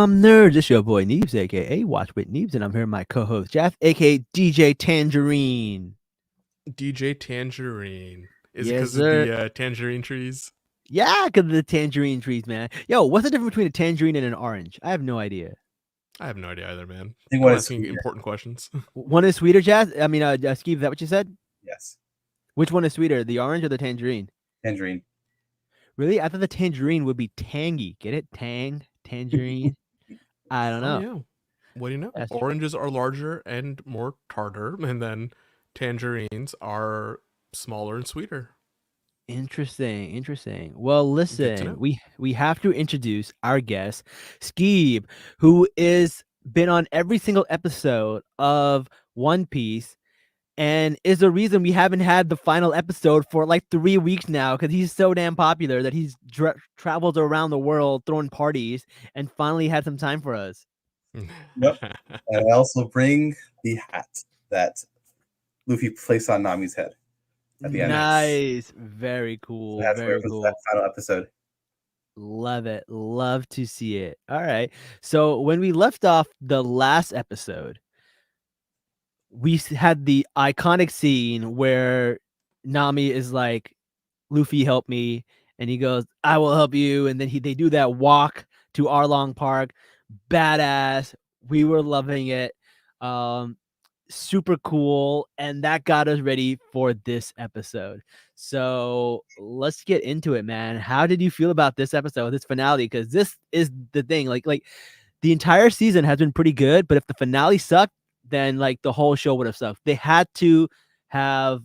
I'm Nerds. It's your boy Neebs, aka Watch with Neebs, and I'm here with my co-host Jeff, aka DJ Tangerine. DJ Tangerine. Is it Yes, because of sir. the tangerine trees? Yeah, because of the tangerine trees, man. Yo, what's the difference between a tangerine and an orange? I have no idea. I have no idea either, man. I think I'm one is asking sweeter. important questions. One is sweeter, Jazz. I mean, Skeeve, is that what you said? Yes, Which one is sweeter, the orange or the tangerine? tangerine. Really? I thought the tangerine would be tangy. Get it? Tangerine. I don't Oh know. yeah. What do you know? That's Oranges are larger and more tartar, and then tangerines are smaller and sweeter. interesting. Well, Good to listen, know. we have to introduce our guest, Skeeb, who is been on every single episode of One Piece and is the reason we haven't had the final episode for like 3 weeks now because he's so damn popular that he's traveled around the world throwing parties and finally had some time for us. Yep. And I also bring the hat that Luffy placed on Nami's head at the end. Nice. Very cool. So that's where Very it was cool. that final episode. Love it. Love to see it. All right. So when we left off the last episode, we had the iconic scene where Nami is like, Luffy, help me. And he goes, I will help you. And then they do that walk to Arlong Park. Badass. We were loving it. Super cool. And that got us ready for this episode. So let's get into it, man. How did you feel about this episode, this finale? Because this is the thing. Like the entire season has been pretty good, but if the finale sucked, then like the whole show would have sucked. They had to have,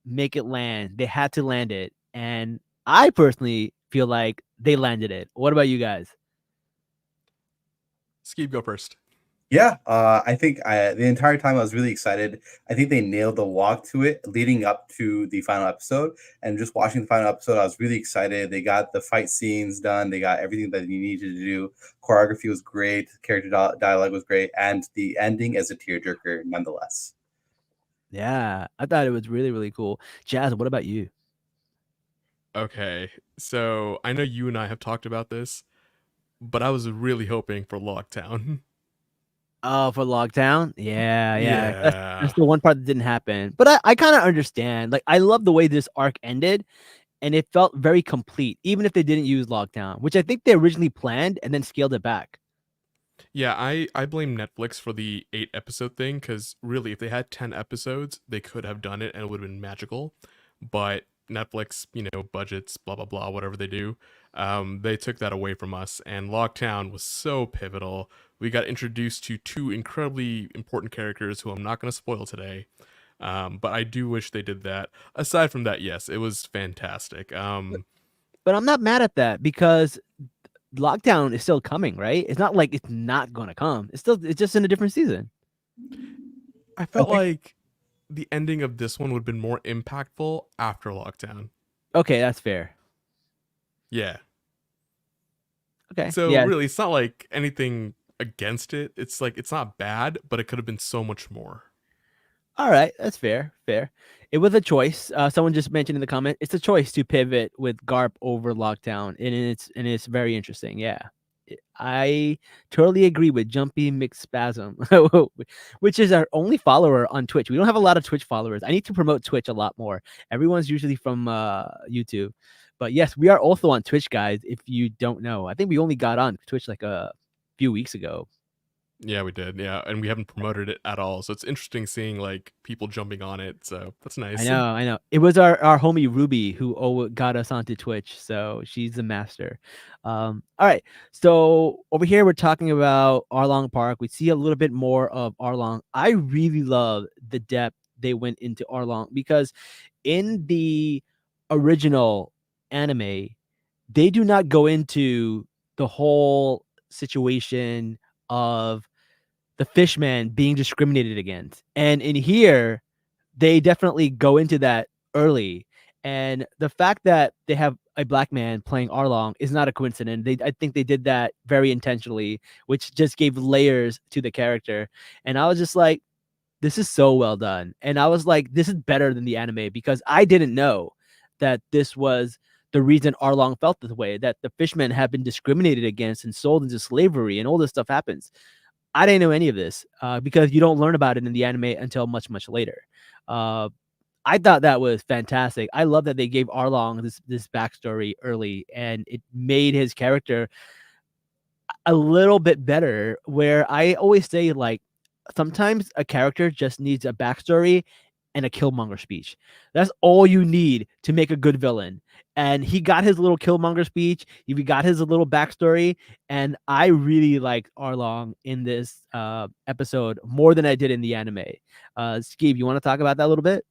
make it land. They had to land it. And I personally feel like they landed it. What about you guys? Skeeb, go first. Yeah, I think the entire time I was really excited. I think they nailed the walk to it leading up to the final episode. And just watching the final episode, I was really excited. They got the fight scenes done. They got everything that you needed to do. Choreography was great. Character dialogue was great. And the ending is a tearjerker nonetheless. Yeah, I thought it was really, really cool. Jazz, what about you? Okay, so I know you and I have talked about this, but I was really hoping for Lockdown. Oh, for Lockdown? Yeah. That's, Yeah. that's the one part that didn't happen. But I kind of understand. Like, I love the way this arc ended, and it felt very complete, even if they didn't use Lockdown, which I think they originally planned and then scaled it back. Yeah, I blame Netflix for the 8 episode thing because really, if they had 10 episodes, they could have done it and it would have been magical. But Netflix, budgets, blah blah blah, whatever they do, they took that away from us. And Lockdown was so pivotal. We got introduced to two incredibly important characters who I'm not going to spoil today. But I do wish they did that. Aside from that, yes, it was fantastic. But I'm not mad at that because Lockdown is still coming, right? It's not like it's not gonna come. It's just in a different season. I felt like the ending of this one would have been more impactful after Lockdown. Okay, that's fair. Yeah. Okay. So yeah. really, it's not like anything against it. It's like it's not bad, but it could have been so much more. All right, that's fair. It was a choice. Someone just mentioned in the comment, it's a choice to pivot with Garp over Lockdown, and it's very interesting. Yeah, I totally agree with Jumpy McSpasm, which is our only follower on Twitch. We don't have a lot of Twitch followers. I need to promote Twitch a lot more. Everyone's usually from YouTube, but yes, we are also on Twitch, guys. If you don't know, I think we only got on Twitch like a few weeks ago. Yeah, we did. Yeah, and we haven't promoted it at all. So it's interesting seeing like people jumping on it. So that's nice. I know. It was our homie Ruby who got us onto Twitch, so she's the master. All right. So over here we're talking about Arlong Park. We see a little bit more of Arlong. I really love the depth they went into Arlong because in the original anime, they do not go into the whole situation of the fishman being discriminated against. And in here, they definitely go into that early. And the fact that they have a black man playing Arlong is not a coincidence. I think they did that very intentionally, which just gave layers to the character. And I was just like, this is so well done. And I was like, this is better than the anime because I didn't know that this was the reason Arlong felt this way, that the fishmen have been discriminated against and sold into slavery, and all this stuff happens. I didn't know any of this because you don't learn about it in the anime until much, much later. Uh, I thought that was fantastic. I love that they gave Arlong this backstory early, and it made his character a little bit better. Where I always say, like, sometimes a character just needs a backstory and a Killmonger speech. That's all you need to make a good villain. And he got his little Killmonger speech. He got his little backstory, and I really liked Arlong in this episode more than I did in the anime. Skeeb, you want to talk about that a little bit?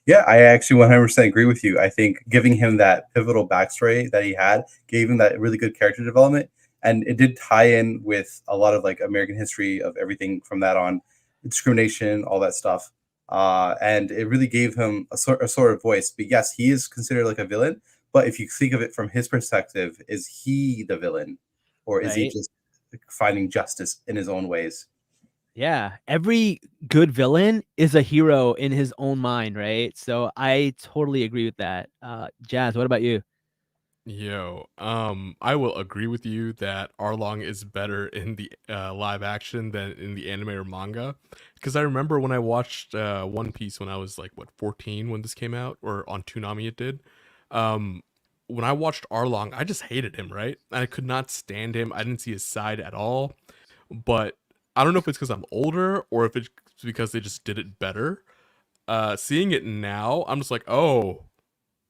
Yeah, I actually 100% agree with you. I think giving him that pivotal backstory that he had gave him that really good character development, and it did tie in with a lot of like American history of everything from that on, discrimination, all that stuff. And it really gave him a sort of voice. But yes, he is considered like a villain. But if you think of it from his perspective, is he the villain, or is he Right. just finding justice in his own ways? Yeah, every good villain is a hero in his own mind, right? So I totally agree with that. Jazz, what about you? Yo, I will agree with you that Arlong is better in the live action than in the anime or manga. Because I remember when I watched One Piece when I was like, what, 14 when this came out, or on Toonami it did. Um, when I watched Arlong, I just hated him, right? I could not stand him. I didn't see his side at all. But I don't know if it's because I'm older or if it's because they just did it better. Seeing it now, I'm just like, oh,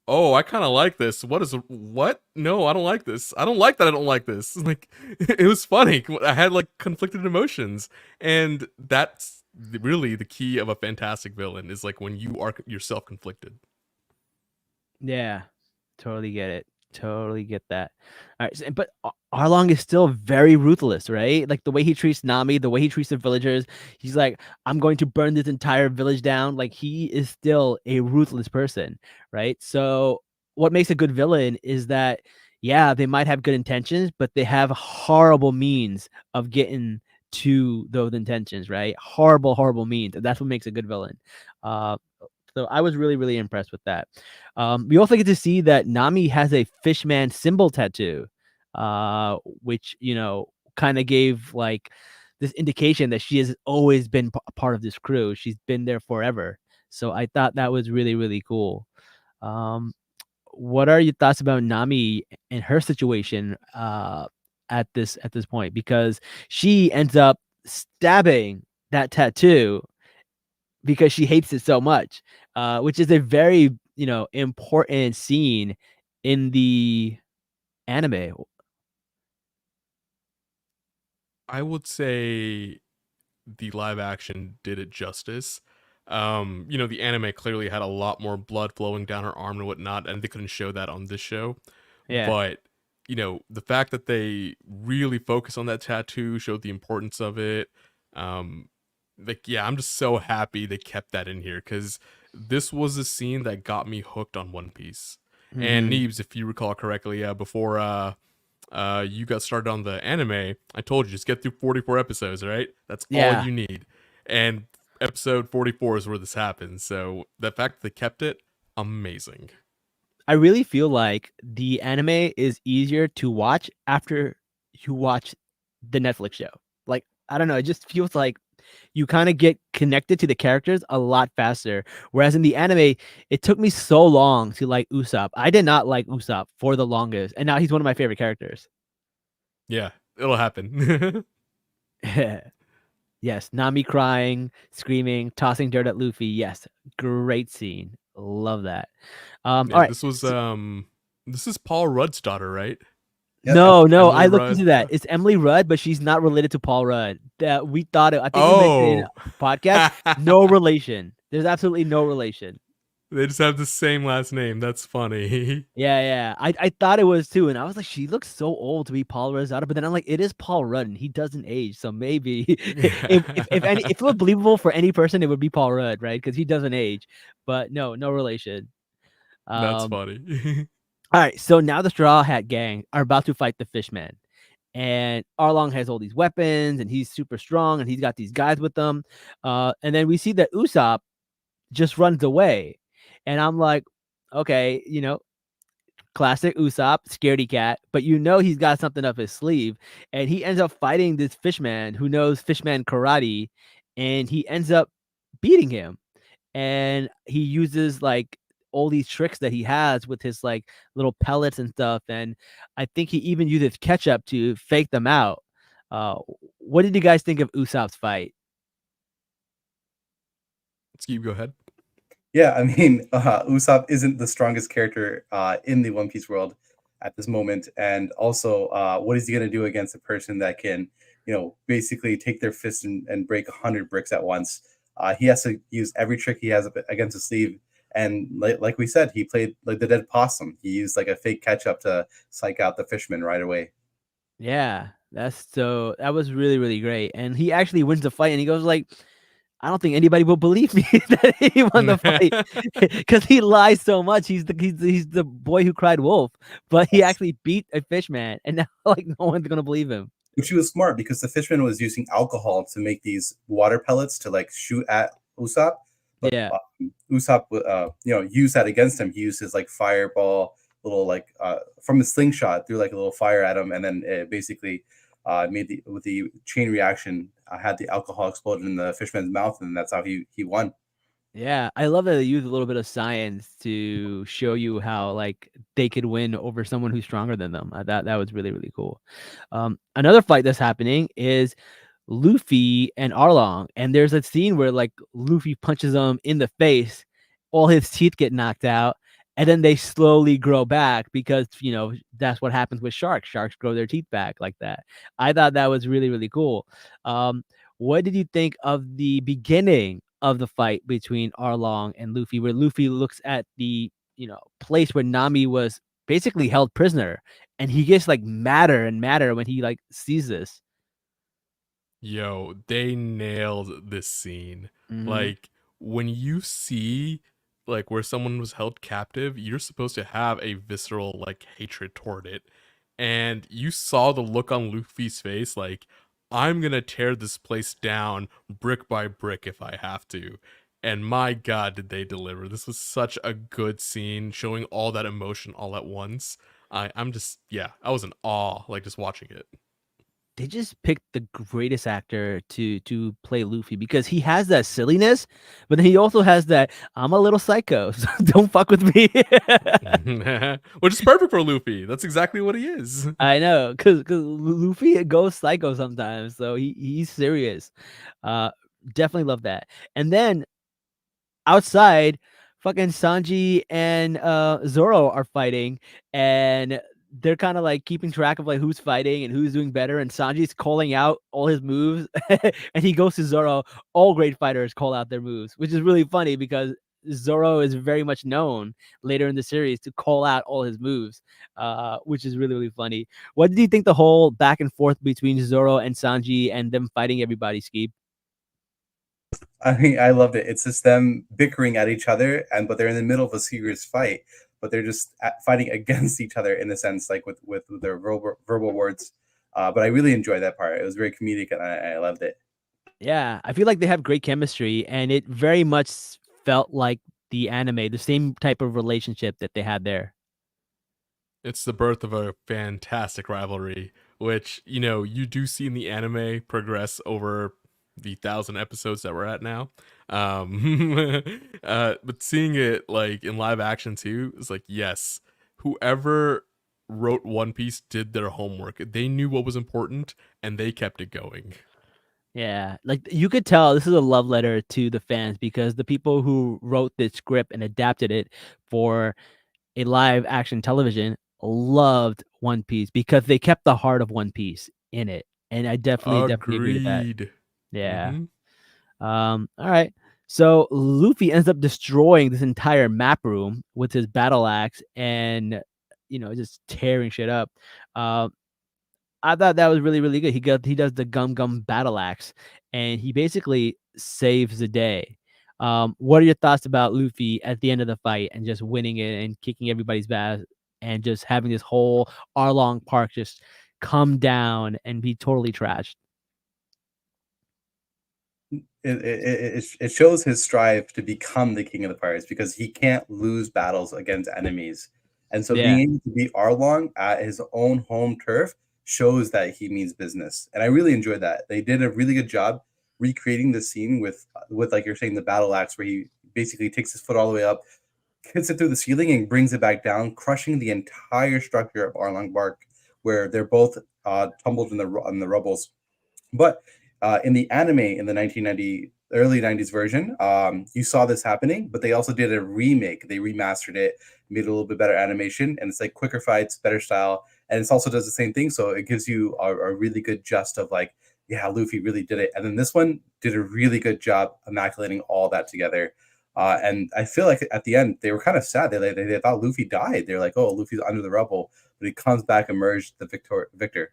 I kind of like this. What? No, I don't like this. I don't like that. I don't like this. Like, it was funny. I had like conflicted emotions, and that's really the key of a fantastic villain is like when you are yourself conflicted. Yeah, totally get it. Totally get that. All right, but Arlong is still very ruthless, right? Like the way he treats Nami, the way he treats the villagers. He's like, I'm going to burn this entire village down. Like he is still a ruthless person, right? So what makes a good villain is that, yeah, they might have good intentions, but they have horrible means of getting to those intentions, right? Horrible, horrible means. That's what makes a good villain. Uh, so I was really, really impressed with that. We also get to see that Nami has a fishman symbol tattoo, which, kind of gave like this indication that she has always been a part of this crew. She's been there forever. So I thought that was really, really cool. Um, what are your thoughts about Nami and her situation at this point? Because she ends up stabbing that tattoo because she hates it so much, which is a very, important scene in the anime. I would say the live action did it justice. The anime clearly had a lot more blood flowing down her arm and whatnot, and they couldn't show that on this show. Yeah, But the fact that they really focus on that tattoo showed the importance of it. Um, like, yeah, I'm just so happy they kept that in here because this was a scene that got me hooked on One Piece. And hmm Neebs, if you recall correctly, before you got started on the anime, I told you just get through 44 episodes, right? That's all yeah. you need. And episode 44 is where this happens. So the fact that they kept it, amazing. I really feel like the anime is easier to watch after you watch the Netflix show. Like, I don't know, it just feels like you kind of get connected to the characters a lot faster. Whereas in the anime, it took me so long to like Usopp. I did not like Usopp for the longest, and now he's one of my favorite characters. Yeah, it'll happen. Yes, Nami crying, screaming, tossing dirt at Luffy. Yes, great scene. Love that. All Yeah, right. this is Paul Rudd's daughter, right? Yeah, No, no, Emily I looked into Rudd. that. It's Emily Rudd, but she's not related to Paul Rudd. That we thought it. I think we mentioned it in Oh. a podcast. No relation. There's absolutely no relation. They just have the same last name. That's funny. Yeah, yeah. I thought it was too, and I was like, she looks so old to be Paul Rudd's daughter. But then I'm like, it is Paul Rudd, and he doesn't age, so maybe if it was believable for any person, it would be Paul Rudd, right? Because he doesn't age. But no, no relation. That's Um. funny. All right, so now the Straw Hat Gang are about to fight the Fishmen, and Arlong has all these weapons, and he's super strong, and he's got these guys with them. And then we see that Usopp just runs away, and I'm like, okay, classic Usopp, scaredy cat, but you know he's got something up his sleeve, and he ends up fighting this fishman who knows fishman karate, and he ends up beating him. And he uses like all these tricks that he has with his like little pellets and stuff, and I think he even uses ketchup to fake them out. Uh, what did you guys think of Usopp's fight? Steve, go ahead. Yeah, I mean, Usopp isn't the strongest character in the One Piece world at this moment, and also, what is he going to do against a person that can, basically take their fist and break 100 bricks at once? He has to use every trick he has against his sleeve, and like we said, he played like the dead possum. He used like a fake ketchup to psych out the fisherman right away. Yeah, that was really, really great. And he actually wins the fight and he goes like, I don't think anybody will believe me that he won the fight because he lies so much. He's the boy who cried wolf, but he Yes. actually beat a fish man, and now like no one's gonna believe him. Which was smart because the fishman was using alcohol to make these water pellets to like shoot at Usopp, but Yeah. Usopp, used that against him. He used his like fireball, little like from the slingshot, threw like a little fire at him, and then it basically made the with the chain reaction, had the alcohol explode in the fishman's mouth, and that's how he won. Yeah, I love that they use a little bit of science to show you how like they could win over someone who's stronger than them. I thought that was really, really cool. Another fight that's happening is Luffy and Arlong, and there's a scene where like Luffy punches him in the face, all his teeth get knocked out, and then they slowly grow back because that's what happens with sharks. Sharks grow their teeth back like that. I thought that was really, really cool. Um, what did you think of the beginning of the fight between Arlong and Luffy, where Luffy looks at the place where Nami was basically held prisoner, and he gets like madder and madder when he like sees this. Yo, they nailed this scene. Mm-hmm. Like when you see like where someone was held captive, you're supposed to have a visceral like hatred toward it. And you saw the look on Luffy's face like I'm going to tear this place down brick by brick if I have to. And my god, did they deliver. This was such a good scene showing all that emotion all at once. I'm just yeah, I was in awe like just watching it. They just picked the greatest actor to play Luffy because he has that silliness, but then he also has that I'm a little psycho, so don't fuck with me. Which is perfect for Luffy. That's exactly what he is. I know, cause Luffy goes psycho sometimes, so he's serious. Uh, Definitely love that. And then outside, fucking Sanji and Zoro are fighting, and they're kind of like keeping track of like who's fighting and who's doing better. And Sanji's calling out all his moves, and he goes to Zoro. All great fighters call out their moves, which is really funny because Zoro is very much known later in the series to call out all his moves, which is really, really funny. What did you think the whole back and forth between Zoro and Sanji and them fighting everybody, Skeep? I mean, I loved it. It's just them bickering at each other, but they're in the middle of a serious fight, but they're just fighting against each other in a sense, like with their verbal words. But I really enjoyed that part. It was very comedic, and I loved it. Yeah, I feel like they have great chemistry, and it very much felt like the anime, the same type of relationship that they had there. It's the birth of a fantastic rivalry, which, you do see in the anime progress over the 1,000 episodes that we're at now. But seeing it like in live action too, is like, yes, whoever wrote One Piece did their homework. They knew what was important and they kept it going. Yeah, like you could tell this is a love letter to the fans because the people who wrote this script and adapted it for a live action television loved One Piece because they kept the heart of One Piece in it. And I definitely agree with that. Agreed. Yeah. Mm-hmm. All right. So Luffy ends up destroying this entire map room with his battle axe and just tearing shit up. Um I thought that was really, really good. He does the gum battle axe, and he basically saves the day. What are your thoughts about Luffy at the end of the fight and just winning it and kicking everybody's ass and just having this whole Arlong Park just come down and be totally trashed? It shows his strive to become the king of the pirates because he can't lose battles against enemies. And so Yeah. being able to beat Arlong at his own home turf shows that he means business. And I really enjoyed that. They did a really good job recreating the scene with like you're saying, the battle axe, where he basically takes his foot all the way up, hits it through the ceiling, and brings it back down, crushing the entire structure of Arlong Bark, where they're both tumbled in the rubbles. But in the anime, in the 1990 early 90s version, you saw this happening, but they also did a remake. They remastered it, made it a little bit better animation, and it's like quicker fights, better style, and it also does the same thing. So it gives you a really good gist of like, yeah, Luffy really did it. And then this one did a really good job immaculating all that together. And I feel like at the end they were kind of sad. They thought Luffy died. They're like, oh, Luffy's under the rubble, but he comes back, emerged the victor.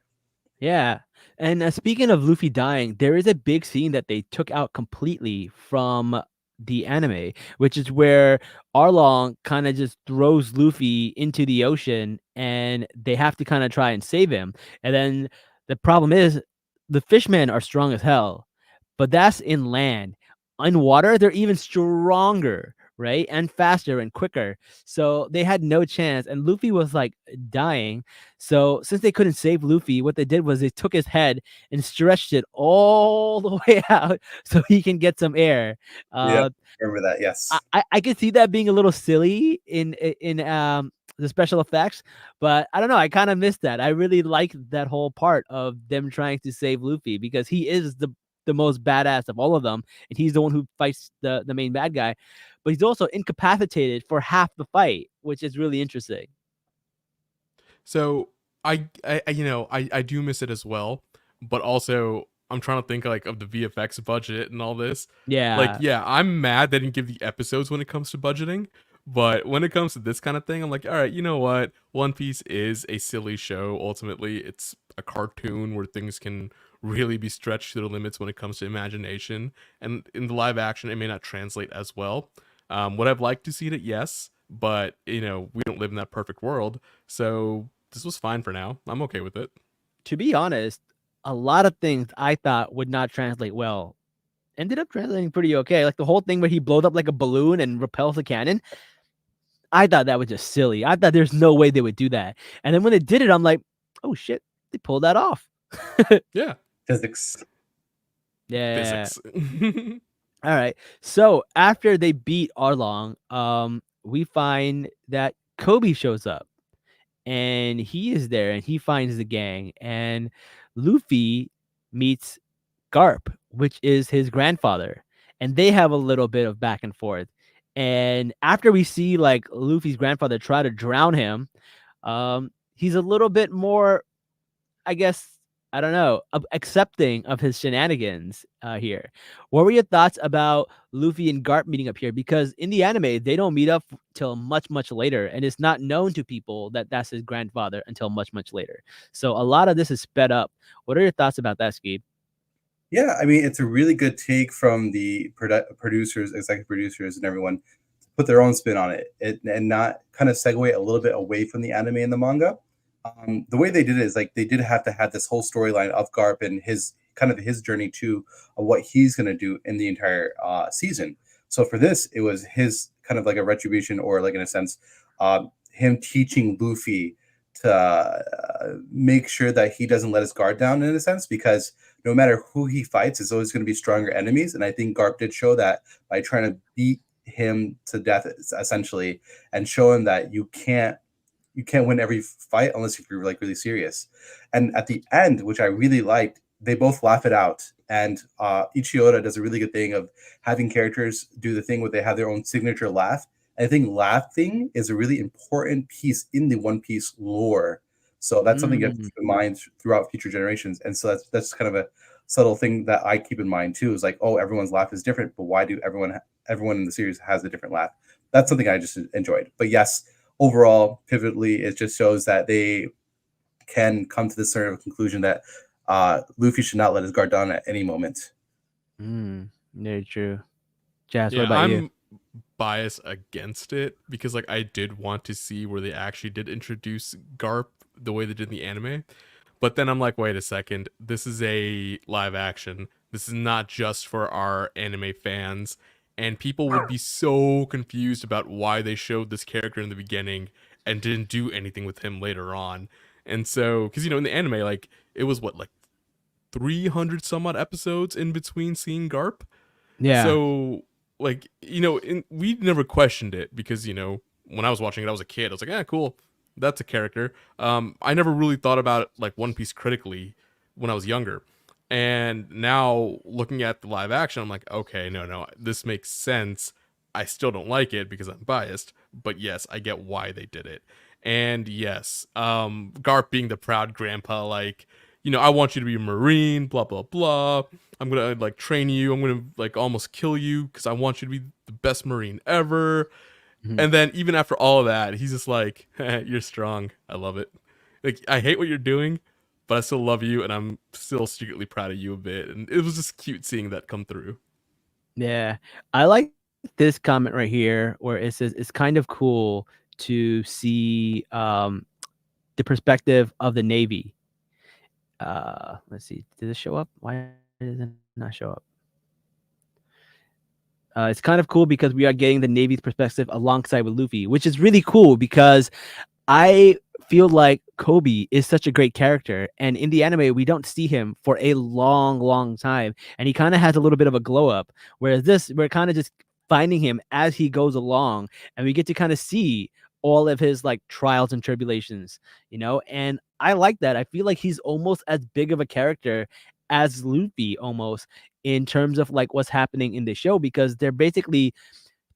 Yeah. And speaking of Luffy dying, there is a big scene that they took out completely from the anime, which is where Arlong kind of just throws Luffy into the ocean and they have to kind of try and save him. And then the problem is the fishmen are strong as hell, but that's in land. On water, they're even stronger, right? And faster and quicker. So they had no chance. And Luffy was like dying. So since they couldn't save Luffy, what they did was they took his head and stretched it all the way out so he can get some air. Yeah, Uh, remember that? Yes. I could see that being a little silly in the special effects, but I don't know. I kind of missed that. I really like that whole part of them trying to save Luffy because he is the most badass of all of them, and he's the one who fights the main bad guy. But he's also incapacitated for half the fight, which is really interesting. So I do miss it as well, but also I'm trying to think like of the VFX budget and all this. Like, Yeah. yeah, I'm mad they didn't give the episodes when it comes to budgeting, but when it comes to this kind of thing, I'm like, all right, you know what? One Piece is a silly show. Ultimately, it's a cartoon where things can really be stretched to their limits when it comes to imagination, and in the live action, it may not translate as well. Would I've liked to see it? Yes, but we don't live in that perfect world, so this was fine for now. I'm okay with it. To be honest, a lot of things I thought would not translate well ended up translating pretty okay. Like the whole thing where he blows up like a balloon and repels a cannon. I thought that was just silly. I thought there's no way they would do that. And then when they did it, I'm like, oh shit, they pulled that off. Yeah, Physics. Yeah. physics. All right. So after they beat Arlong, we find that Kobe shows up and he is there and he finds the gang and Luffy meets Garp, which is his grandfather, and they have a little bit of back and forth. And after we see like Luffy's grandfather try to drown him, he's a little bit more, I guess, I don't know, accepting of his shenanigans here. What were your thoughts about Luffy and Garp meeting up here? Because in the anime, they don't meet up till much, much later, and it's not known to people that that's his grandfather until much, much later. So a lot of this is sped up. What are your thoughts about that, Skeeb? Yeah, I mean, it's a really good take from the producers, executive producers, and everyone to put their own spin on it, and not kind of segue a little bit away from the anime and the manga. The way they did it is like they did have to have this whole storyline of Garp and his kind of his journey too, of what he's going to do in the entire season. So for this, it was his kind of like a retribution, or like in a sense, him teaching Luffy to make sure that he doesn't let his guard down in a sense, because no matter who he fights, it's always going to be stronger enemies. And I think Garp did show that by trying to beat him to death essentially, and show him that you can't win every fight unless you're like really serious. And at the end, which I really liked, they both laugh it out. And Ichioda does a really good thing of having characters do the thing where they have their own signature laugh. And I think laughing is a really important piece in the One Piece lore. So that's something you have to Mm. keep in mind throughout future generations. And so that's kind of a subtle thing that I keep in mind too. Is like, oh, everyone's laugh is different, but why do everyone in the series has a different laugh? That's something I just enjoyed. But yes, overall, pivotally, it just shows that they can come to this sort of conclusion that Luffy should not let his guard down at any moment. Very true. Jazz, what Yeah, about you? I'm biased against it because like I did want to see where they actually did introduce Garp the way they did in the anime. But then I'm like, wait a second, this is a live action. This is not just for our anime fans. And people would be so confused about why they showed this character in the beginning and didn't do anything with him later on. And so, because in the anime, like it was what, like 300 some odd episodes in between seeing Garp. Yeah. So, like, we never questioned it because, when I was watching it, I was a kid. I was like, yeah, cool. That's a character. I never really thought about like One Piece critically when I was younger. And now looking at the live action, I'm like, okay, no, this makes sense. I still don't like it because I'm biased, but yes, I get why they did it. And yes, Garp being the proud grandpa, like, I want you to be a Marine, blah blah blah. I'm gonna like train you. I'm gonna like almost kill you because I want you to be the best Marine ever. Mhm. And then even after all of that, he's just like, "You're strong. I love it. Like I hate what you're doing, but I still love you, and I'm still secretly proud of you a bit." And it was just cute seeing that come through. Yeah. I like this comment right here where it says it's kind of cool to see the perspective of the Navy. Let's see. Did it show up? Why does it not show up? It's kind of cool because we are getting the Navy's perspective alongside with Luffy, which is really cool because I feel like Kobe is such a great character, and in the anime we don't see him for a long, long time, and he kind of has a little bit of a glow up. Whereas this, we're kind of just finding him as he goes along, and we get to kind of see all of his like trials and tribulations, And I like that. I feel like he's almost as big of a character as Luffy, almost in terms of like what's happening in the show, because they're basically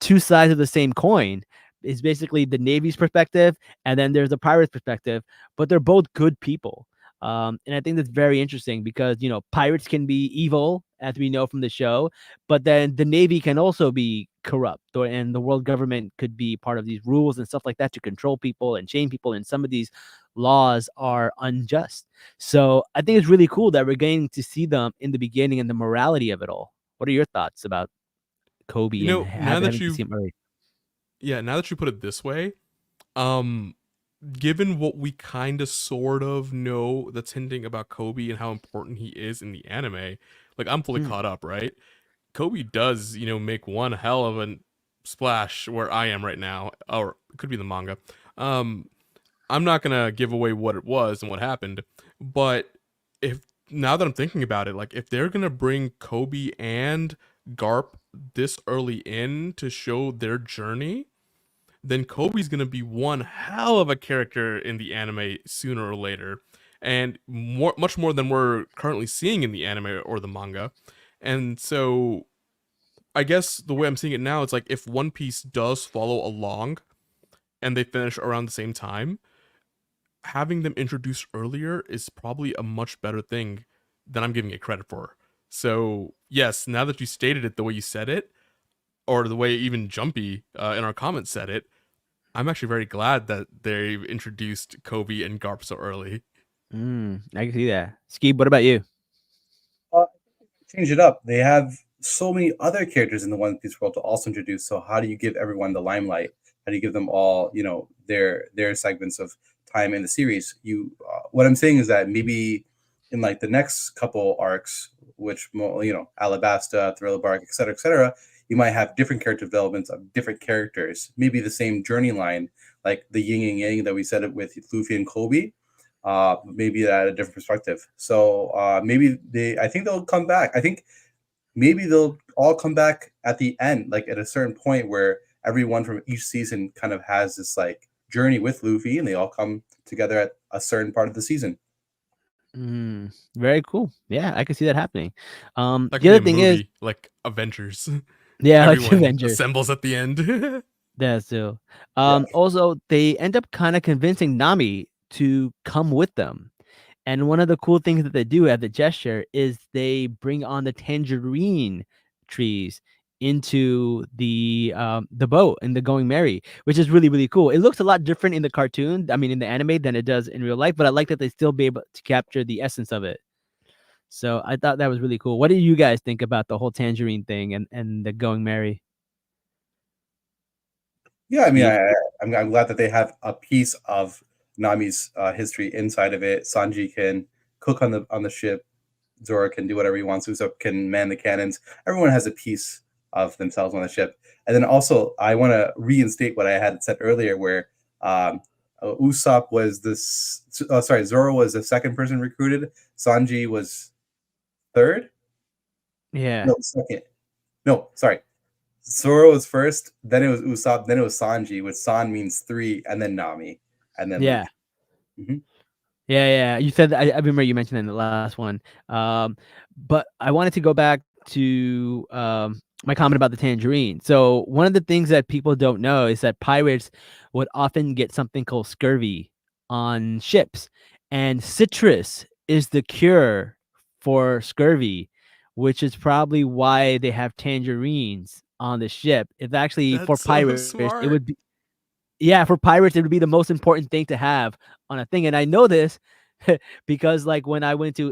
two sides of the same coin. Is basically the Navy's perspective, and then there's the pirates' perspective, but they're both good people. And I think that's very interesting because pirates can be evil, as we know from the show, but then the Navy can also be corrupt, and the world government could be part of these rules and stuff like that to control people and chain people. And some of these laws are unjust. So I think it's really cool that we're getting to see them in the beginning and the morality of it all. What are your thoughts about Kobe and Now that having to you, see him early? yeah, now that you put it this way, um, given what we kind of sort of know that's hinting about Kobe and how important he is in the anime, like I'm fully Mm. caught up, right? Kobe does, make one hell of a splash where I am right now, or it could be the manga. Um, I'm not gonna give away what it was and what happened, but if now that I'm thinking about it, like if they're gonna bring Kobe and Garp this early in to show their journey, then Kobe's gonna be one hell of a character in the anime sooner or later, and much more than we're currently seeing in the anime or the manga. And so I guess the way I'm seeing it now, it's like if One Piece does follow along and they finish around the same time, having them introduced earlier is probably a much better thing than I'm giving it credit for. So, yes, now that you stated it the way you said it, or the way even Jumpy in our comments said it, I'm actually very glad that they've introduced Kobe and Garp so early. I can see that. Skeeb, what about you? Uh, Change it up. They have so many other characters in the One Piece world to also introduce. So how do you give everyone the limelight? How do you give them all, their segments of time in the series? What I'm saying is that maybe in like the next couple arcs, which Alabasta, Thriller Bark, et cetera, you might have different character developments of different characters. Maybe the same journey line, like the yin and yang that we said it with Luffy and Kobe, maybe at a different perspective. So maybe I think they'll come back. I think maybe they'll all come back at the end, like at a certain point where everyone from each season kind of has this like journey with Luffy, and they all come together at a certain part of the season. Very cool. Yeah, I can see that happening. That could The be other a thing is, movie, like Avengers. yeah, like Everyone Avengers. assembles at the end. That's too. Yeah. Also, they end up kind of convincing Nami to come with them. And one of the cool things that they do at the gesture is they bring on the tangerine trees into the boat and the Going Merry, which is really, really cool. It looks a lot different in the cartoon, I mean in the anime, than it does in real life, but I like that they still be able to capture the essence of it. So I thought that was really cool. What do you guys think about the whole tangerine thing and the Going Merry? Yeah, I mean, Steve? I'm glad that they have a piece of Nami's history inside of it. Sanji can cook on the ship. Zora can do whatever he wants. Usopp can man the cannons. Everyone has a piece of themselves on the ship. And then also, I want to reinstate what I had said earlier, where Usopp was this. Sorry, Zoro was the second person recruited. Sanji was third. Yeah. No, second. No, sorry. Zoro was first. Then it was Usopp. Then it was Sanji, which San means three, and then Nami, and then Yeah. Luffy. Yeah. You said that, I remember you mentioned in the last one. But I wanted to go back to my comment about the tangerine. So one of the things that people don't know is that pirates would often get something called scurvy on ships, and citrus is the cure for scurvy, which is probably why they have tangerines on the ship. It's actually for That's so pirates, it smart. would be yeah, for pirates, it would be the most important thing to have on a thing, and I know this because, like, when I went to,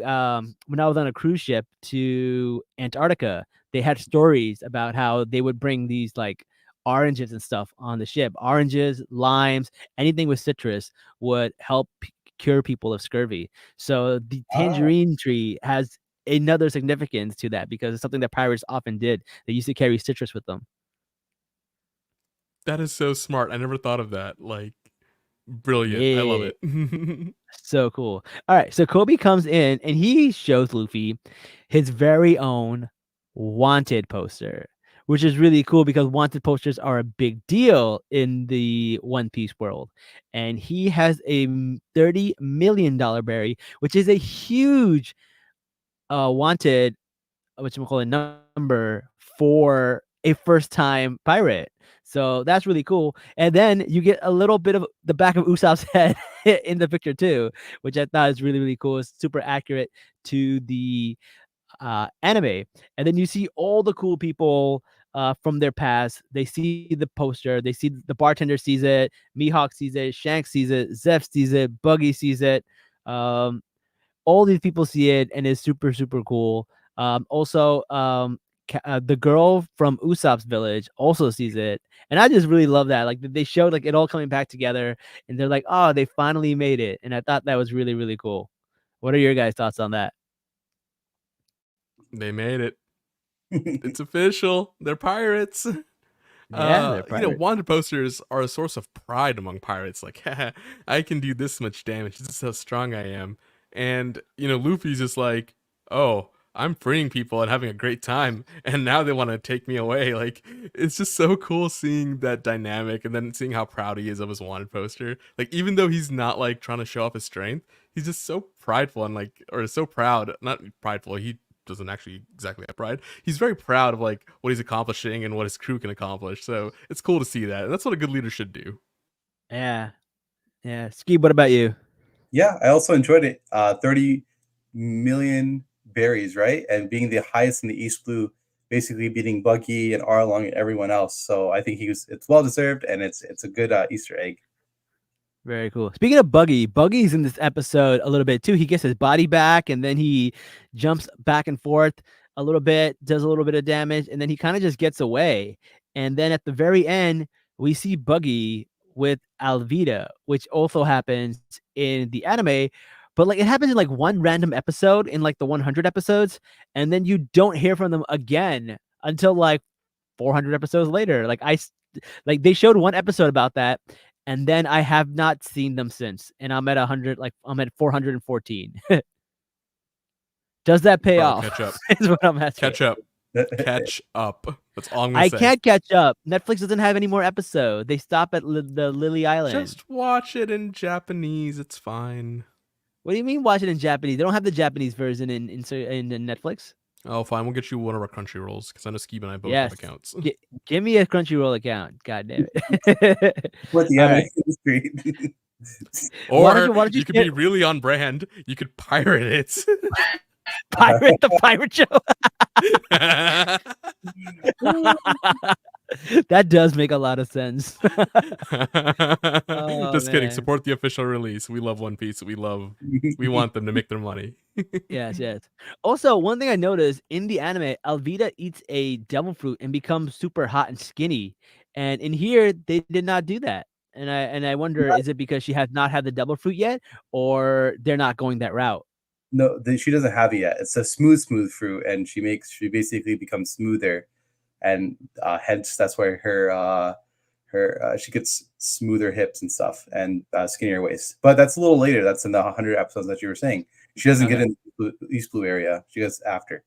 when I was on a cruise ship to Antarctica, they had stories about how they would bring these, like, oranges and stuff on the ship. Oranges, limes, anything with citrus would help cure people of scurvy. So the Ah, tangerine tree has another significance to that because it's something that pirates often did. They used to carry citrus with them. That is so smart. I never thought of that. Like, brilliant. I love Yeah. it. So cool. All right, so Kobe comes in and he shows Luffy his very own wanted poster, which is really cool because wanted posters are a big deal in the One Piece world. And he has a $30 million berry, which is a huge wanted, which we call a number for a first time pirate. So that's really cool. And then you get a little bit of the back of Usopp's head in the picture too, which I thought is really, really cool. It's super accurate to the anime. And then you see all the cool people from their past. They see the poster, they see the bartender sees it, Mihawk sees it, Shanks sees it, Zeph sees it, Buggy sees it. Um, all these people see it and it's super super cool. Also, the girl from Usopp's village also sees it, and I just really love that. Like they showed like it all coming back together, and they're like, "Oh, they finally made it," and I thought that was really really cool. What are your guys' thoughts on that? They made it. It's official. They're pirates. Yeah, they're pirates. Wanted posters are a source of pride among pirates. Like, I can do this much damage. This is how strong I am. And, Luffy's just like, oh, I'm freeing people and having a great time. And now they want to take me away. Like, it's just so cool seeing that dynamic and then seeing how proud he is of his wanted poster. Like, even though he's not like trying to show off his strength, he's just so prideful and like, or so proud. Not prideful. He doesn't actually exactly have pride. He's very proud of like what he's accomplishing and what his crew can accomplish. So it's cool to see that. And that's what a good leader should do. Yeah, yeah. Ski, what about you? yeah, I also enjoyed it. 30 million berries, right? And being the highest in the East Blue, basically beating Buggy and Arlong and everyone else. So I think it's well deserved, and it's a good Easter egg. Very cool. Speaking of Buggy, Buggy's in this episode a little bit too. He gets his body back and then he jumps back and forth a little bit, does a little bit of damage, and then he kind of just gets away. And then at the very end, we see Buggy with Alvida, which also happens in the anime, but like it happens in like one random episode in like the 100 episodes, and then you don't hear from them again until like 400 episodes later. Like they showed one episode about that, and then I have not seen them since. And I'm at 100, like I'm at 414. Does that pay Bro, off? catch up. Is what I'm asking. Catch up. Catch up. That's all I'm gonna I say. can't catch up. Netflix doesn't have any more episodes. They stop at the Lily Island. Just watch it in Japanese. It's fine. What do you mean watch it in Japanese? They don't have the Japanese version in Netflix. Oh, fine. We'll get you one of our country rolls because I know Skeeb and I both Yes. have accounts. Give me a Crunchyroll account. God damn it. What the All anime right. industry? Or why don't you could be really on brand. You could pirate it. pirate the pirate show? That does make a lot of sense. Oh, Just kidding. man. Support the official release. We love One Piece. We want them to make their money. Yes. Also, one thing I noticed in the anime, Alvida eats a devil fruit and becomes super hot and skinny. And in here, they did not do that. And I wonder, is it because she has not had the devil fruit yet, or they're not going that route? No, she doesn't have it yet. It's a smooth fruit, and she basically becomes smoother, and hence that's why her she gets smoother hips and stuff and skinnier waist. But that's a little later. That's in the 100 episodes that you were saying. She doesn't get in the East Blue area. She goes after.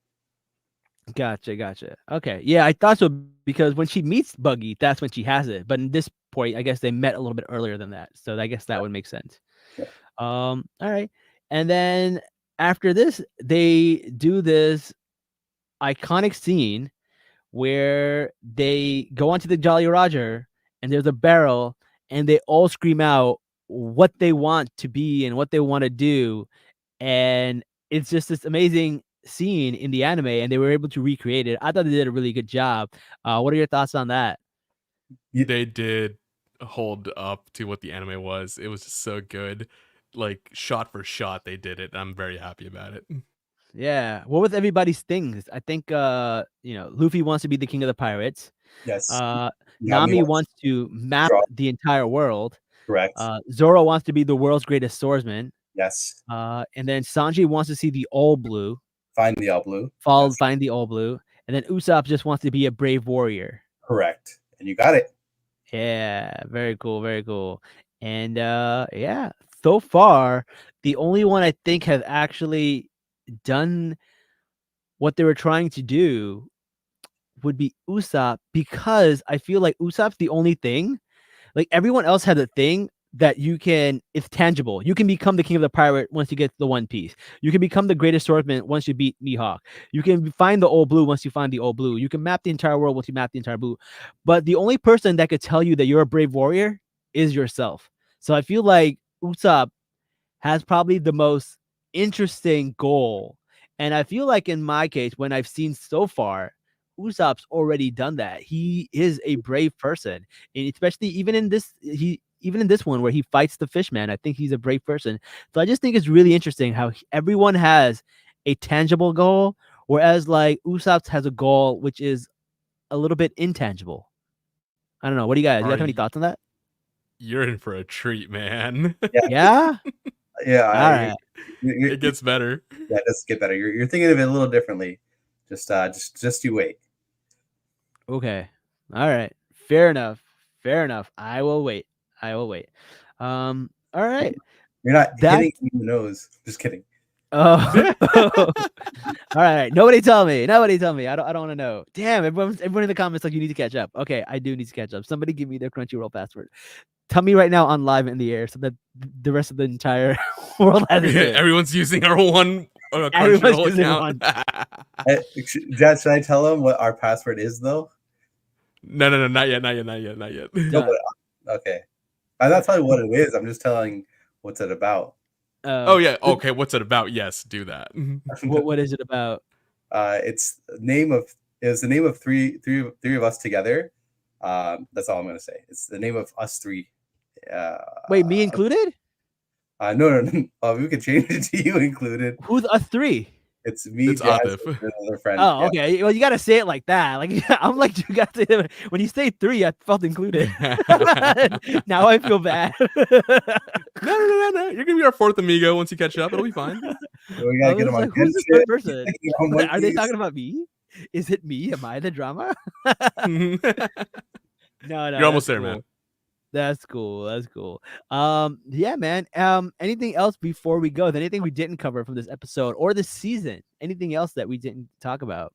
Gotcha. Okay. Yeah, I thought so because when she meets Buggy, that's when she has it. But in this point, I guess they met a little bit earlier than that. So I guess that would make sense. Yeah. All right. And then after this, they do this iconic scene where they go onto the Jolly Roger and there's a barrel and they all scream out what they want to be and what they want to do. And it's just this amazing scene in the anime and they were able to recreate it. I thought they did a really good job. What are your thoughts on that? They did hold up to what the anime was. It was just so good. Like shot for shot, they did it. I'm very happy about it. Yeah. What was everybody's things? I think Luffy wants to be the king of the pirates. Yes. Nami wants to map the entire world. Correct. Zoro wants to be the world's greatest swordsman. Yes. And then Sanji wants to see the all blue. Find the all blue. Find the all blue. And then Usopp just wants to be a brave warrior. Correct. And you got it. Yeah, very cool, very cool. And yeah, so far, the only one I think has actually done what they were trying to do would be Usopp, because I feel like Usopp's the only thing. Like everyone else had a thing that it's tangible. You can become the king of the pirate once you get the One Piece. You can become the greatest swordsman once you beat Mihawk. You can find the all blue once you find the all blue. You can map the entire world once you map the entire blue. But the only person that could tell you that you're a brave warrior is yourself. So I feel like Usopp has probably the most interesting goal. And I feel like in my case, when I've seen so far, Usopp's already done that. He is a brave person, and especially even in this one where he fights the fishman, I think he's a brave person. So I just think it's really interesting how everyone has a tangible goal, whereas like Usopp has a goal which is a little bit intangible. I don't know. What do you guys? You guys have any thoughts on that? You're in for a treat, man. Yeah. Yeah. All right. It gets better. Yeah, it does get better. You're thinking of it a little differently. Just you wait. Okay. All right. Fair enough. I will wait. All right. You're not hitting me in the nose. Just kidding. Oh. All right. Nobody tell me. I don't want to know. Damn, everyone in the comments like you need to catch up. Okay, I do need to catch up. Somebody give me their Crunchyroll password. Tell me right now on live in the air so that the rest of the entire world has it. Everyone's using our one Crunchyroll account. Jad, should I tell them what our password is though? No, not yet. No, okay. I'm not telling what it is. I'm just telling what's it about. Oh yeah. Okay. What's it about? Yes, do that. What is it about? It's the name of three of us together. That's all I'm gonna say. It's the name of us three. Wait, me included? No. We could change it to you included. Who's us three? It's me, it's Jazz, and another friend. Oh, okay. Well, you gotta say it like that. Like I'm like, you gotta say it. When you say three, I felt included. Now I feel bad. No. You're gonna be our fourth amigo once you catch up. It'll be fine. We gotta get him on who's good this shit. person? Are they talking about me? Is it me? Am I the drama? No. You're almost there, man. That's cool. Yeah, man. Anything else before we go? Anything we didn't cover from this episode or this season? Anything else that we didn't talk about?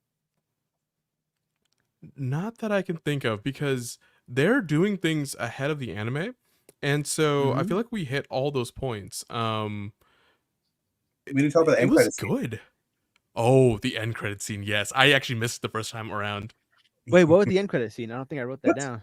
Not that I can think of, because they're doing things ahead of the anime, and so I feel like we hit all those points. We didn't talk about the end credits. It was good. Oh, the end credit scene. Yes, I actually missed the first time around. Wait, what was the end credit scene? I don't think I wrote that down.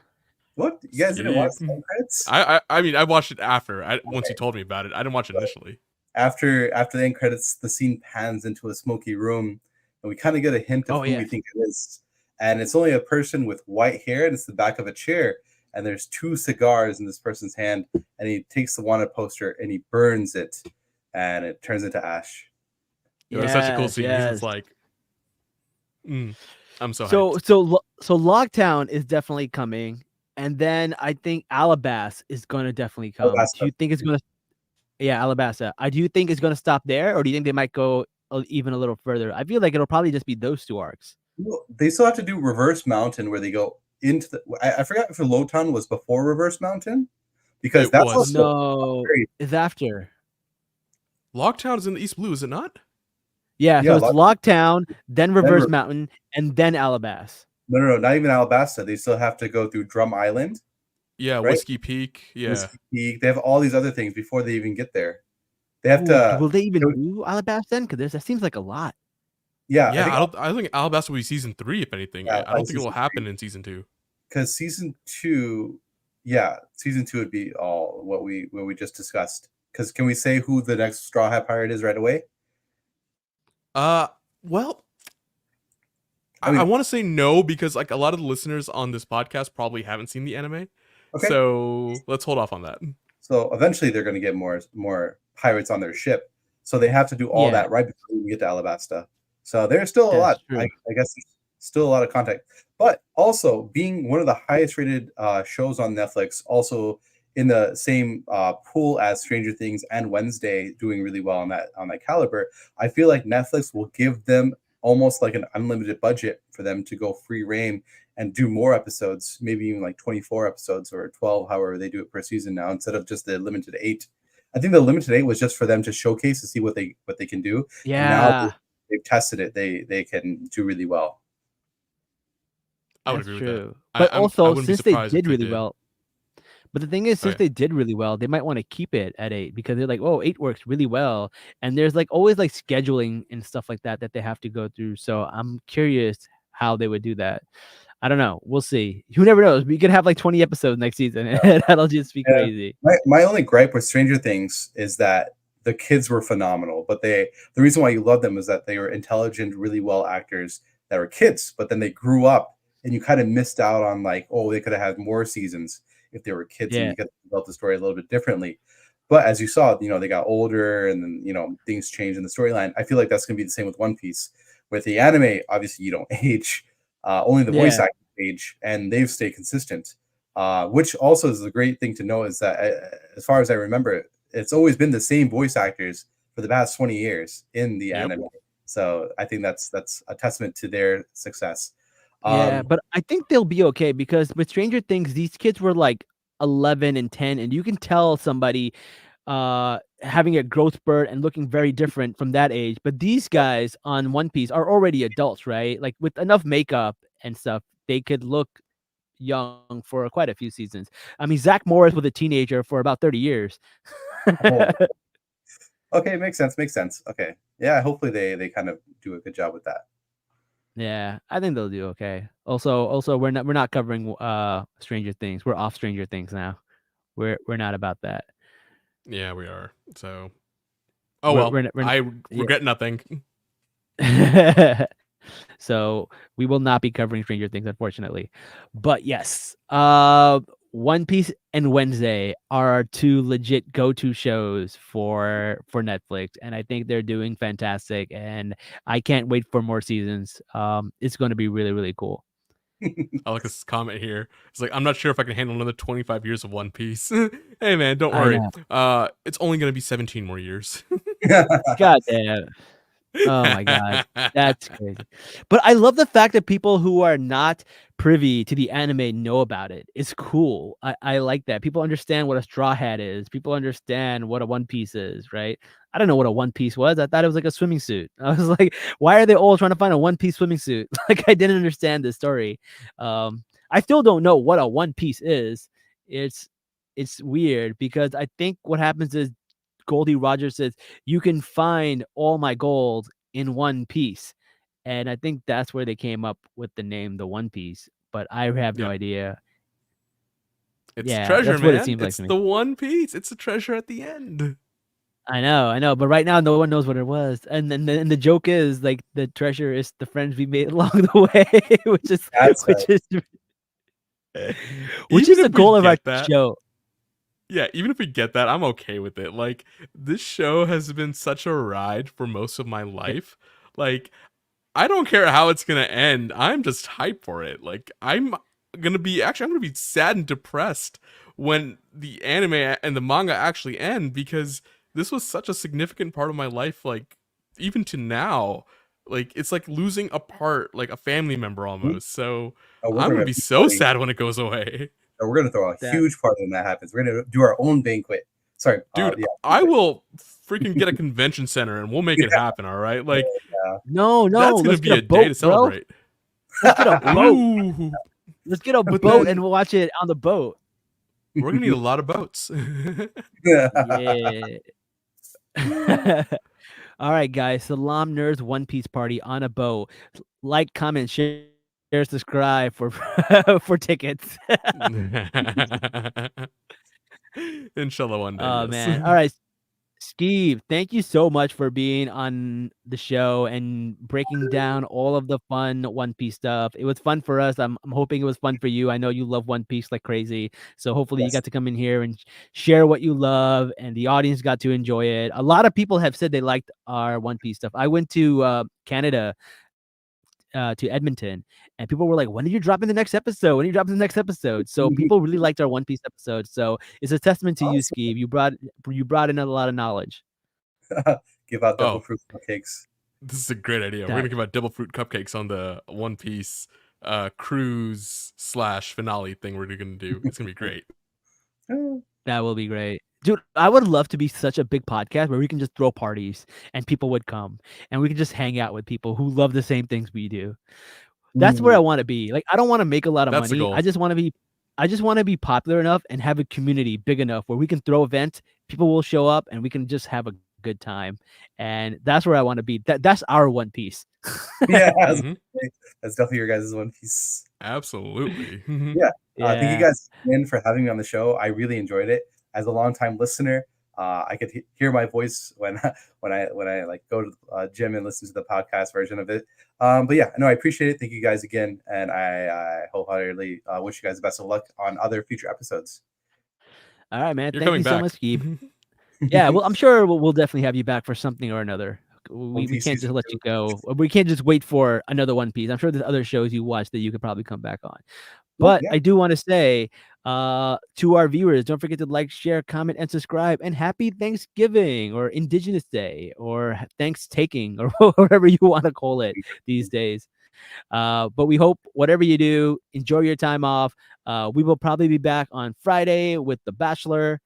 What? You guys didn't watch the end credits? I mean, I watched it after. Once you told me about it, I didn't watch it initially. After the end credits, the scene pans into a smoky room, and we kind of get a hint of who we think it is. And it's only a person with white hair, and it's the back of a chair. And there's 2 cigars in this person's hand, and he takes the wanted poster and he burns it, and it turns into ash. It was such a cool scene. It's like, I'm so hyped. So Logtown is definitely coming. And then I think Alabasta is going to definitely come. Do you think it's going to? Yeah, Alabasta. Do you think it's going to stop there, or do you think they might go even a little further? I feel like it'll probably just be those 2 arcs. They still have to do Reverse Mountain, where they go into the. I forgot if Lowtown was before Reverse Mountain, because It that's was. also No, very it's after. Locktown is in the East Blue, is it not? Yeah, yeah. so it's Locktown, then Reverse Denver, Mountain, and then Alabas. no, not even Alabasta. They still have to go through Drum Island, Yeah, right? Whiskey Peak. Yeah. Whiskey Peak. They have all these other things before they even get there. They have Ooh, to. will they even do Alabas then? Because that seems like a lot. Yeah, I Yeah, think. I think Alabasta will be season 3 if anything. Yeah, I don't think season it'll happen in season 2. because season 2, yeah, season 2 would be all what we just discussed. Because can we say who the next Straw Hat Pirate is right away? Well, I I mean, want to say no because like a lot of the listeners on this podcast probably haven't seen the anime. okay. So let's hold off on that. So eventually they're going to get more pirates on their ship. So they have to do all Yeah, that right before we get to Alabasta. So there's still a that's lot. true. I guess there's still a lot of content. But also being one of the highest rated shows on Netflix, also in the same pool as Stranger Things and Wednesday, doing really well on that caliber. I feel like Netflix will give them almost like an unlimited budget for them to go free reign and do more episodes, maybe even like 24 episodes or 12, however they do it per season now, instead of just the limited 8. I think the limited 8 was just for them to showcase to see what they can do. And now Yeah, they've tested it, they can do really well. I would that's agree with that. true. But I also, wouldn't be since they surprised if did they really did. well, but the thing is, Oh, since they did really well, they might want to keep it at 8 because they're like, oh, 8 works really well. And there's like always like scheduling and stuff like that they have to go through. So I'm curious how they would do that. I don't know. We'll see. Who never knows? We could have like 20 episodes next season, and that'll just be Yeah. crazy. My only gripe with Stranger Things is that the kids were phenomenal, but the reason why you love them is that they were intelligent, really well actors that were kids, but then they grew up and you kind of missed out on like, oh, they could have had more seasons if they were kids and Yeah. you could have built the story a little bit differently. But as you saw, they got older and then, things changed in the storyline. I feel like that's going to be the same with One Piece. With the anime, obviously you don't age, only the voice Yeah. actors age, and they've stayed consistent. Which also is a great thing to know is that, as far as I remember, it's always been the same voice actors for the past 20 years in the Yep. anime. So I think that's a testament to their success. Yeah, but I think they'll be okay because with Stranger Things, these kids were like 11 and 10, and you can tell somebody having a growth spurt and looking very different from that age. But these guys on One Piece are already adults, right? Like with enough makeup and stuff, they could look young for quite a few seasons. I mean, Zach Morris was a teenager for about 30 years. Oh, okay, makes sense. Okay, yeah, hopefully they kind of do a good job with that. Yeah, I think they'll do okay. Also, we're not covering Stranger Things. We're off Stranger Things now. We're not about that. Yeah, we are. So, oh We're well. we're, we're I yeah. regret nothing. So we will not be covering Stranger Things, unfortunately. But yes, One Piece and Wednesday are our two legit go-to shows for Netflix, and I think they're doing fantastic. And I can't wait for more seasons. It's going to be really, really cool. I like this comment here. It's like I'm not sure if I can handle another 25 years of One Piece. Hey man, don't I worry. know. It's only gonna be 17 more years. God damn. Oh my god, that's crazy. But I love the fact that people who are not privy to the anime know about it. It's cool. I like that. People understand what a straw hat is. People understand what a One Piece is, right? I don't know what a One Piece was. I thought it was like a swimming suit. I was like, why are they all trying to find a One Piece swimming suit? Like I didn't understand the story. I still don't know what a One Piece is. It's weird because I think what happens is Goldie Rogers says, you can find all my gold in one piece. And I think that's where they came up with the name The One Piece. But I have no Yeah. idea. It's Yeah, treasure, that's what it man. seems like It's to me. the One Piece. It's a treasure at the end. I know. But right now, no one knows what it was. And then the joke is like the treasure is the friends we made along the way, which is That's which right. is which Even is the if we goal of our get that, show. yeah, even if we get that, I'm okay with it. Like, this show has been such a ride for most of my life. Like, I don't care how it's gonna end. I'm just hyped for it. Like, I'm gonna be sad and depressed when the anime and the manga actually end because this was such a significant part of my life. Like, even to now, Like it's like losing a part, like a family member almost. So Oh, we're I'm gonna gonna have a be big so party. sad when it goes away. We're gonna throw a That huge party when that happens. We're gonna do our own banquet. Sorry, Dude, yeah, I banquet. will freaking get a convention center and we'll make it happen, all right? Like Yeah, no, that's gonna let's be get a a day boat, to bro. celebrate. Let's get a boat. Ooh, Let's get a but boat and then we'll watch it on the boat. we're gonna need a lot of boats. yeah. Yeah. All right, guys. Salaam Nerds One Piece Party on a boat. Like, comment, share, subscribe for for tickets. Inshallah one day, Oh yes. man. All right. Steve, thank you so much for being on the show and breaking down all of the fun One Piece stuff. It was fun for us. I'm hoping it was fun for you. I know you love One Piece like crazy. So hopefully you Yes. got to come in here and share what you love and the audience got to enjoy it. A lot of people have said they liked our One Piece stuff. I went to Canada to Edmonton, and people were like, "When are you dropping the next episode? When are you dropping the next episode?" So people really liked our One Piece episode. So it's a testament to you, Awesome. Steve. You brought in a lot of knowledge. Give out double Oh, fruit cupcakes. this is a great idea. We're That gonna give out double fruit cupcakes on the One Piece cruise / finale thing we're gonna do. It's gonna be great. Oh, that will be great. Dude, I would love to be such a big podcast where we can just throw parties and people would come and we can just hang out with people who love the same things we do. That's where I want to be. Like, I don't want to make a lot of That's the money. goal. I just want to be popular enough and have a community big enough where we can throw events, people will show up and we can just have a good time. And that's where I want to be. That's our One Piece. yeah, Hmm. that's definitely your guys' One Piece. Absolutely. Yeah. Thank you Yeah. guys again for having me on the show. I really enjoyed it. As a longtime listener, I could hear my voice when I like go to the gym and listen to the podcast version of it. But yeah, no, I appreciate it. Thank you guys again, and I wholeheartedly wish you guys the best of luck on other future episodes. All right, man. You're Thank coming you so much, back. Steve. Yeah, well, I'm sure we'll definitely have you back for something or another. One We Piece can't just season let 2. you go. We can't just wait for another One Piece. I'm sure there's other shows you watch that you could probably come back on. Oh But yeah. I do want to say to our viewers, don't forget to like, share, comment, and subscribe. And happy Thanksgiving or Indigenous Day or Thanks Taking or whatever you want to call it these days. But we hope whatever you do, enjoy your time off. We will probably be back on Friday with The Bachelor.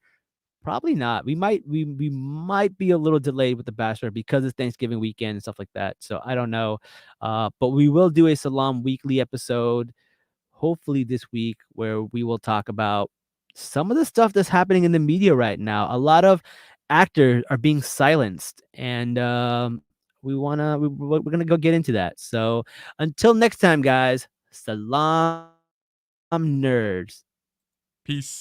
Probably not. We might be a little delayed with The Bachelor because it's Thanksgiving weekend and stuff like that. So I don't know. But we will do a Salaam weekly episode, hopefully this week, where we will talk about some of the stuff that's happening in the media right now. A lot of actors are being silenced, and we're gonna go get into that. So until next time, guys, Salaam nerds. Peace.